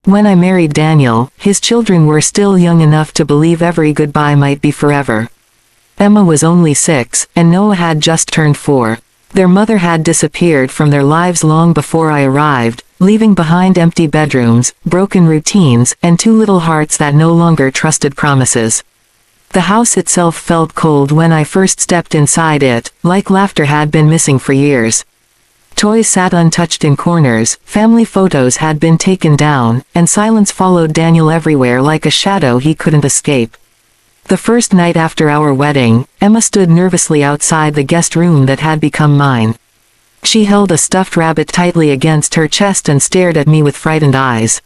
When I married Daniel, his children were still young enough to believe every goodbye might be forever. Emma was only 6, and Noah had just turned 4. Their mother had disappeared from their lives long before I arrived, leaving behind empty bedrooms, broken routines, and 2 little hearts that no longer trusted promises. The house itself felt cold when I first stepped inside it, like laughter had been missing for years. Toys sat untouched in corners, family photos had been taken down, and silence followed Daniel everywhere like a shadow he couldn't escape. The first night after our wedding, Emma stood nervously outside the guest room that had become mine. She held a stuffed rabbit tightly against her chest and stared at me with frightened eyes.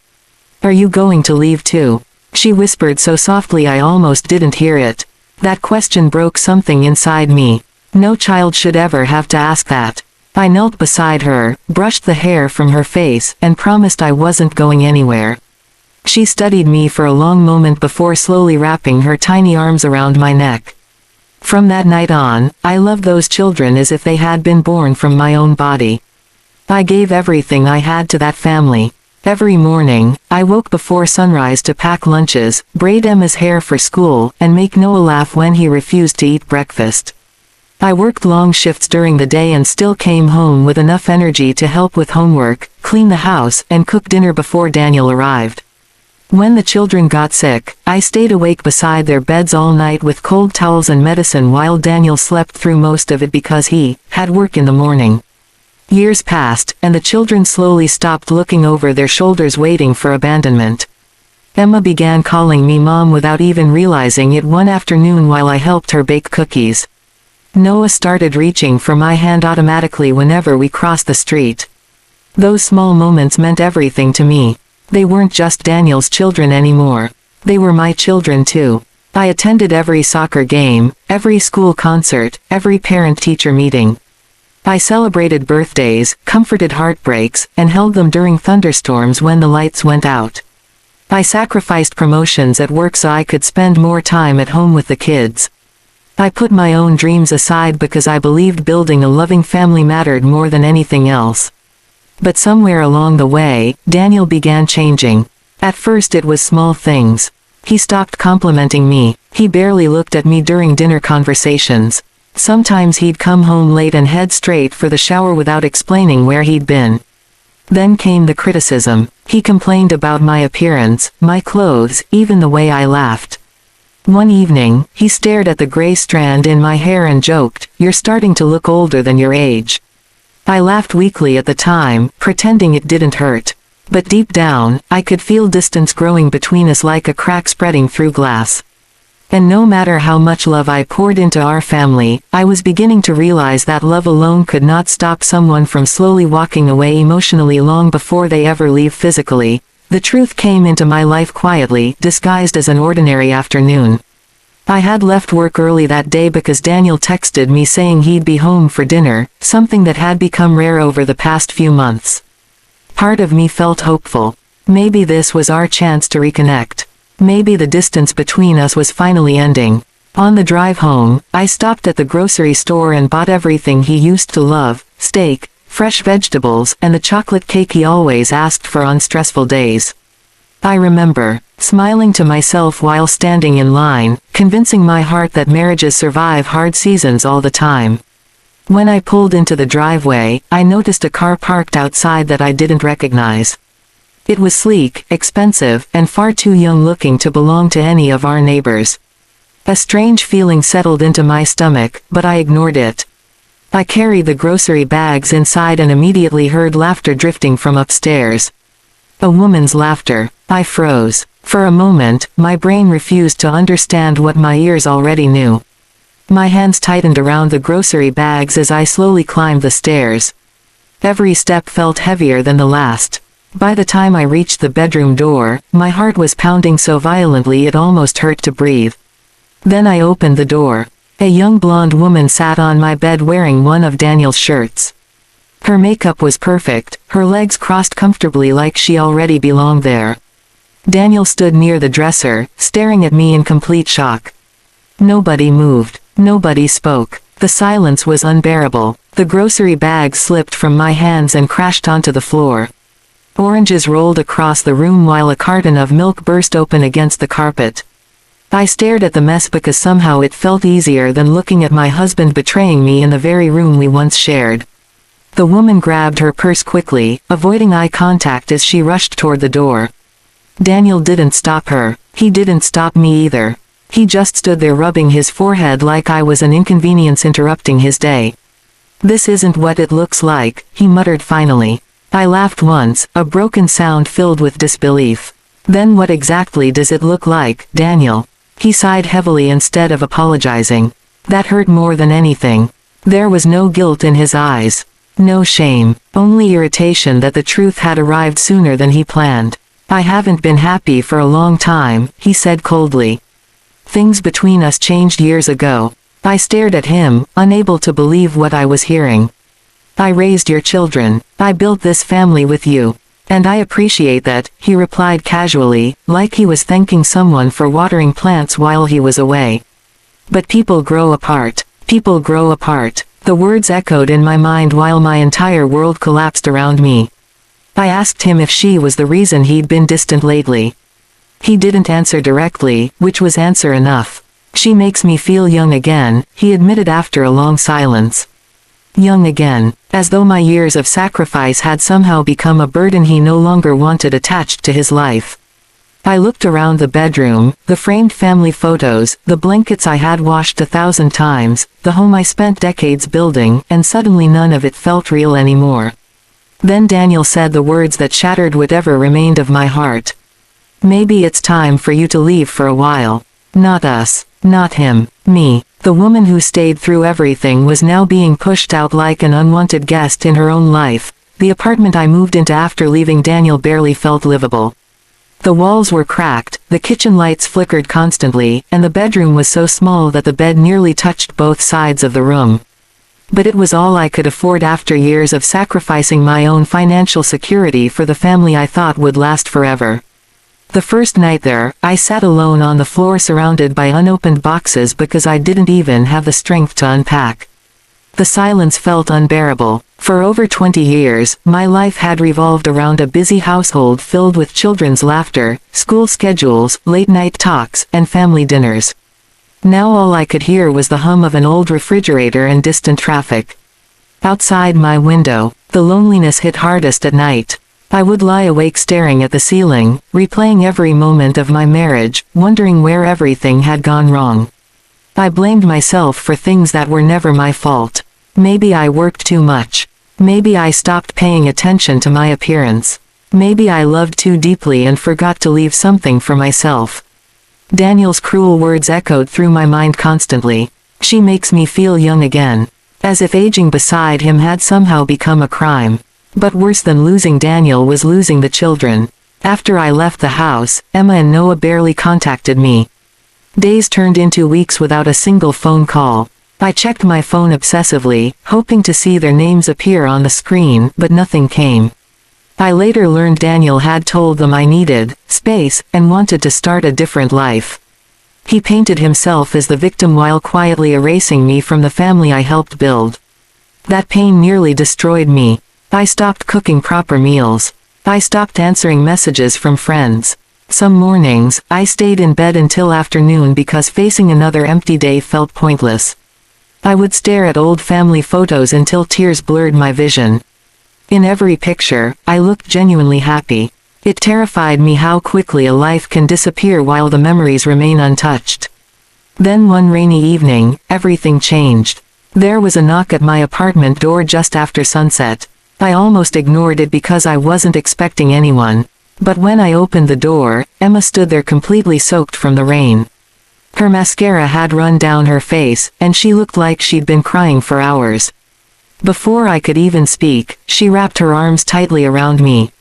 "Are you going to leave too?" she whispered so softly I almost didn't hear it. That question broke something inside me. No child should ever have to ask that. I knelt beside her, brushed the hair from her face, and promised I wasn't going anywhere. She studied me for a long moment before slowly wrapping her tiny arms around my neck. From that night on, I loved those children as if they had been born from my own body. I gave everything I had to that family. Every morning, I woke before sunrise to pack lunches, braid Emma's hair for school, and make Noah laugh when he refused to eat breakfast. I worked long shifts during the day and still came home with enough energy to help with homework, clean the house, and cook dinner before Daniel arrived. When the children got sick, I stayed awake beside their beds all night with cold towels and medicine while Daniel slept through most of it because he had work in the morning. Years passed, and the children slowly stopped looking over their shoulders waiting for abandonment. Emma began calling me Mom without even realizing it one afternoon while I helped her bake cookies. Noah started reaching for my hand automatically whenever we crossed the street. Those small moments meant everything to me. They weren't just Daniel's children anymore. They were my children too. I attended every soccer game, every school concert, every parent-teacher meeting. I celebrated birthdays, comforted heartbreaks, and held them during thunderstorms when the lights went out. I sacrificed promotions at work so I could spend more time at home with the kids. I put my own dreams aside because I believed building a loving family mattered more than anything else. But somewhere along the way, Daniel began changing. At first it was small things. He stopped complimenting me. He barely looked at me during dinner conversations. Sometimes he'd come home late and head straight for the shower without explaining where he'd been. Then came the criticism. He complained about my appearance, my clothes, even the way I laughed. One evening, he stared at the gray strand in my hair and joked, "You're starting to look older than your age." I laughed weakly at the time, pretending it didn't hurt. But deep down, I could feel distance growing between us like a crack spreading through glass. And no matter how much love I poured into our family, I was beginning to realize that love alone could not stop someone from slowly walking away emotionally long before they ever leave physically. The truth came into my life quietly, disguised as an ordinary afternoon. I had left work early that day because Daniel texted me saying he'd be home for dinner, something that had become rare over the past few months. Part of me felt hopeful. Maybe this was our chance to reconnect. Maybe the distance between us was finally ending. On the drive home, I stopped at the grocery store and bought everything he used to love: steak, fresh vegetables, and the chocolate cake he always asked for on stressful days. I remember smiling to myself while standing in line, convincing my heart that marriages survive hard seasons all the time. When I pulled into the driveway, I noticed a car parked outside that I didn't recognize. It was sleek, expensive, and far too young looking to belong to any of our neighbors. A strange feeling settled into my stomach, but I ignored it. I carried the grocery bags inside and immediately heard laughter drifting from upstairs. A woman's laughter. I froze. For a moment, my brain refused to understand what my ears already knew. My hands tightened around the grocery bags as I slowly climbed the stairs. Every step felt heavier than the last. By the time I reached the bedroom door, my heart was pounding so violently it almost hurt to breathe. Then I opened the door. A young blonde woman sat on my bed wearing one of Daniel's shirts. Her makeup was perfect, her legs crossed comfortably like she already belonged there. Daniel stood near the dresser, staring at me in complete shock. Nobody moved. Nobody spoke. The silence was unbearable. The grocery bag slipped from my hands and crashed onto the floor. Oranges rolled across the room while a carton of milk burst open against the carpet. I stared at the mess because somehow it felt easier than looking at my husband betraying me in the very room we once shared. The woman grabbed her purse quickly, avoiding eye contact as she rushed toward the door. Daniel didn't stop her. He didn't stop me either. He just stood there rubbing his forehead like I was an inconvenience interrupting his day. "This isn't what it looks like," he muttered finally. I laughed once, a broken sound filled with disbelief. "Then what exactly does it look like, Daniel?" He sighed heavily instead of apologizing. That hurt more than anything. There was no guilt in his eyes. No shame. Only irritation that the truth had arrived sooner than he planned. "I haven't been happy for a long time," he said coldly. "Things between us changed years ago." I stared at him, unable to believe what I was hearing. "I raised your children. I built this family with you. And I appreciate that," he replied casually, like he was thanking someone for watering plants while he was away. "But people grow apart. People grow apart." The words echoed in my mind while my entire world collapsed around me. I asked him if she was the reason he'd been distant lately. He didn't answer directly, which was answer enough. "She makes me feel young again," he admitted after a long silence. Young again, as though my years of sacrifice had somehow become a burden he no longer wanted attached to his life. I looked around the bedroom, the framed family photos, the blankets I had washed 1,000 times, the home I spent decades building, and suddenly none of it felt real anymore. Then Daniel said the words that shattered whatever remained of my heart. "Maybe it's time for you to leave for a while. Not us. Not him. Me." The woman who stayed through everything was now being pushed out like an unwanted guest in her own life. The apartment I moved into after leaving Daniel barely felt livable. The walls were cracked, the kitchen lights flickered constantly, and the bedroom was so small that the bed nearly touched both sides of the room. But it was all I could afford after years of sacrificing my own financial security for the family I thought would last forever. The first night there, I sat alone on the floor surrounded by unopened boxes because I didn't even have the strength to unpack. The silence felt unbearable. For over 20 years, my life had revolved around a busy household filled with children's laughter, school schedules, late-night talks, and family dinners. Now all I could hear was the hum of an old refrigerator and distant traffic. Outside my window, the loneliness hit hardest at night. I would lie awake staring at the ceiling, replaying every moment of my marriage, wondering where everything had gone wrong. I blamed myself for things that were never my fault. Maybe I worked too much. Maybe I stopped paying attention to my appearance. Maybe I loved too deeply and forgot to leave something for myself. Daniel's cruel words echoed through my mind constantly. "She makes me feel young again." As if aging beside him had somehow become a crime. But worse than losing Daniel was losing the children. After I left the house, Emma and Noah barely contacted me. Days turned into weeks without a single phone call. I checked my phone obsessively, hoping to see their names appear on the screen, but nothing came. I later learned Daniel had told them I needed space and wanted to start a different life. He painted himself as the victim while quietly erasing me from the family I helped build. That pain nearly destroyed me. I stopped cooking proper meals. I stopped answering messages from friends. Some mornings, I stayed in bed until afternoon because facing another empty day felt pointless. I would stare at old family photos until tears blurred my vision. In every picture, I looked genuinely happy. It terrified me how quickly a life can disappear while the memories remain untouched. Then one rainy evening, everything changed. There was a knock at my apartment door just after sunset. I almost ignored it because I wasn't expecting anyone. But when I opened the door, Emma stood there completely soaked from the rain. Her mascara had run down her face, and she looked like she'd been crying for hours. Before I could even speak, she wrapped her arms tightly around me.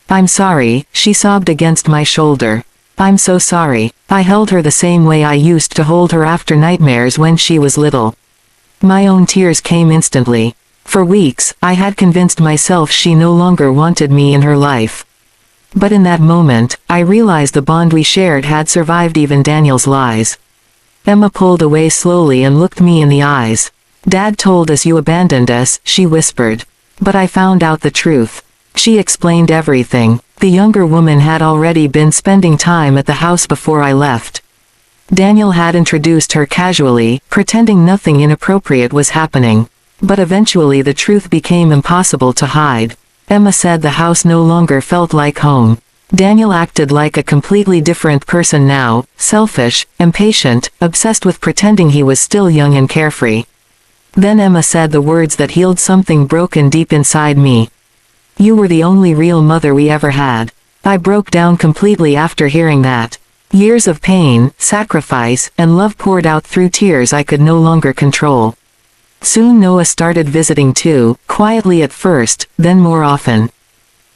"I'm sorry," she sobbed against my shoulder. "I'm so sorry." I held her the same way I used to hold her after nightmares when she was little. My own tears came instantly. For weeks, I had convinced myself she no longer wanted me in her life. But in that moment, I realized the bond we shared had survived even Daniel's lies. Emma pulled away slowly and looked me in the eyes. "Dad told us you abandoned us," she whispered. "But I found out the truth. She explained everything. The younger woman had already been spending time at the house before I left. Daniel had introduced her casually, pretending nothing inappropriate was happening. But eventually the truth became impossible to hide. Emma said the house no longer felt like home. Daniel acted like a completely different person now, selfish, impatient, obsessed with pretending he was still young and carefree. Then Emma said the words that healed something broken deep inside me. "You were the only real mother we ever had." I broke down completely after hearing that. Years of pain, sacrifice, and love poured out through tears I could no longer control. Soon Noah started visiting too, quietly at first, then more often.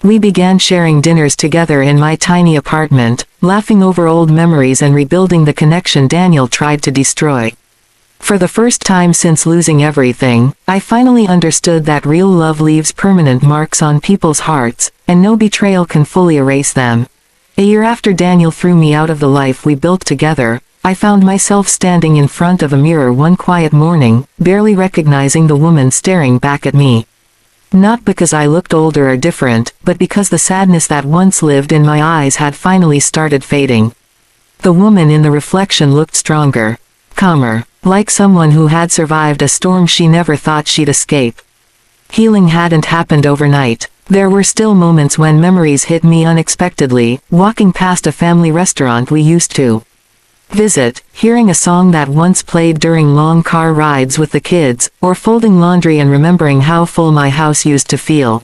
We began sharing dinners together in my tiny apartment, laughing over old memories and rebuilding the connection Daniel tried to destroy. For the first time since losing everything, I finally understood that real love leaves permanent marks on people's hearts, and no betrayal can fully erase them. A year after Daniel threw me out of the life we built together, I found myself standing in front of a mirror one quiet morning, barely recognizing the woman staring back at me. Not because I looked older or different, but because the sadness that once lived in my eyes had finally started fading. The woman in the reflection looked stronger, calmer, like someone who had survived a storm she never thought she'd escape. Healing hadn't happened overnight. There were still moments when memories hit me unexpectedly, walking past a family restaurant we used to visit, hearing a song that once played during long car rides with the kids, or folding laundry and remembering how full my house used to feel.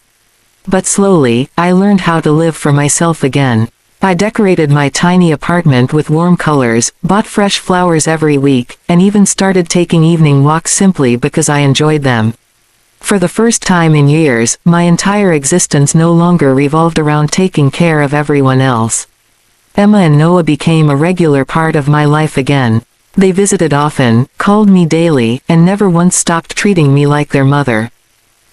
But slowly, I learned how to live for myself again. I decorated my tiny apartment with warm colors, bought fresh flowers every week, and even started taking evening walks simply because I enjoyed them. For the first time in years, my entire existence no longer revolved around taking care of everyone else. Emma and Noah became a regular part of my life again. They visited often, called me daily, and never once stopped treating me like their mother.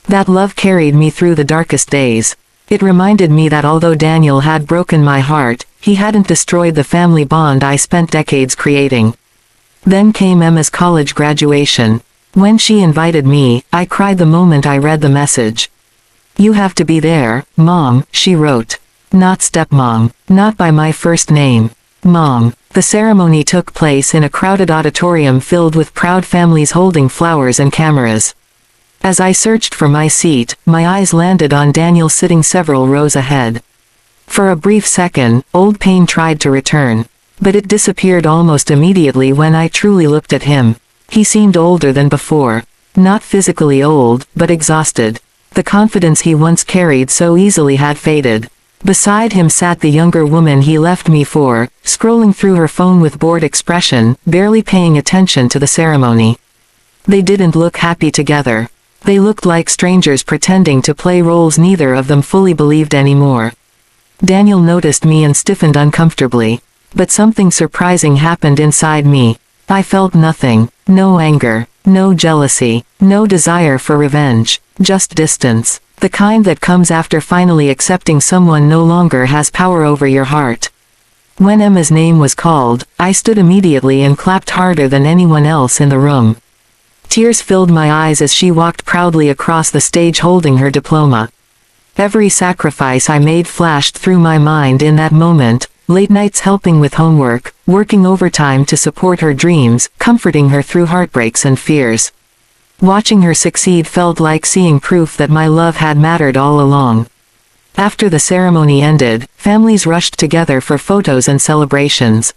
That love carried me through the darkest days. It reminded me that although Daniel had broken my heart, he hadn't destroyed the family bond I spent decades creating. Then came Emma's college graduation. When she invited me, I cried the moment I read the message. "You have to be there, Mom," she wrote. Not stepmom. Not by my first name. Mom. The ceremony took place in a crowded auditorium filled with proud families holding flowers and cameras. As I searched for my seat, my eyes landed on Daniel sitting several rows ahead. For a brief second, old pain tried to return. But it disappeared almost immediately when I truly looked at him. He seemed older than before. Not physically old, but exhausted. The confidence he once carried so easily had faded. Beside him sat the younger woman he left me for, scrolling through her phone with bored expression, barely paying attention to the ceremony. They didn't look happy together. They looked like strangers pretending to play roles neither of them fully believed anymore. Daniel noticed me and stiffened uncomfortably. But something surprising happened inside me. I felt nothing. No anger. No jealousy. No desire for revenge. Just distance. The kind that comes after finally accepting someone no longer has power over your heart. When Emma's name was called, I stood immediately and clapped harder than anyone else in the room. Tears filled my eyes as she walked proudly across the stage holding her diploma. Every sacrifice I made flashed through my mind in that moment, late nights helping with homework, working overtime to support her dreams, comforting her through heartbreaks and fears. Watching her succeed felt like seeing proof that my love had mattered all along. After the ceremony ended, families rushed together for photos and celebrations.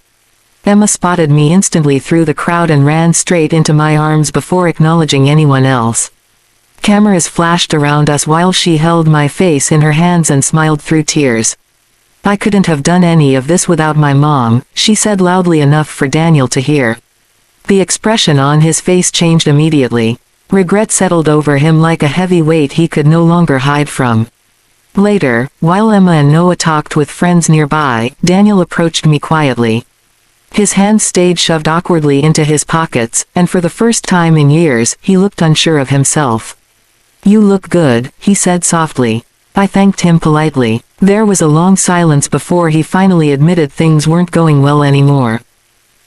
Emma spotted me instantly through the crowd and ran straight into my arms before acknowledging anyone else. Cameras flashed around us while she held my face in her hands and smiled through tears. "I couldn't have done any of this without my mom," she said loudly enough for Daniel to hear. The expression on his face changed immediately. Regret settled over him like a heavy weight he could no longer hide from. Later, while Emma and Noah talked with friends nearby, Daniel approached me quietly. His hands stayed shoved awkwardly into his pockets, and for the first time in years, he looked unsure of himself. "You look good," he said softly. I thanked him politely. There was a long silence before he finally admitted things weren't going well anymore.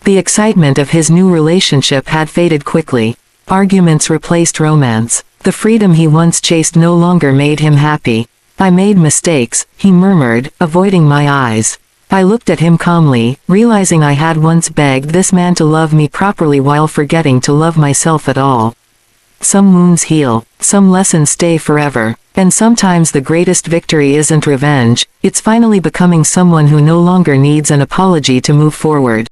The excitement of his new relationship had faded quickly. Arguments replaced romance. The freedom he once chased no longer made him happy. I made mistakes, he murmured, avoiding my eyes. I looked at him calmly, realizing I had once begged this man to love me properly while forgetting to love myself at all. Some wounds heal, some lessons stay forever, and sometimes the greatest victory isn't revenge, it's finally becoming someone who no longer needs an apology to move forward.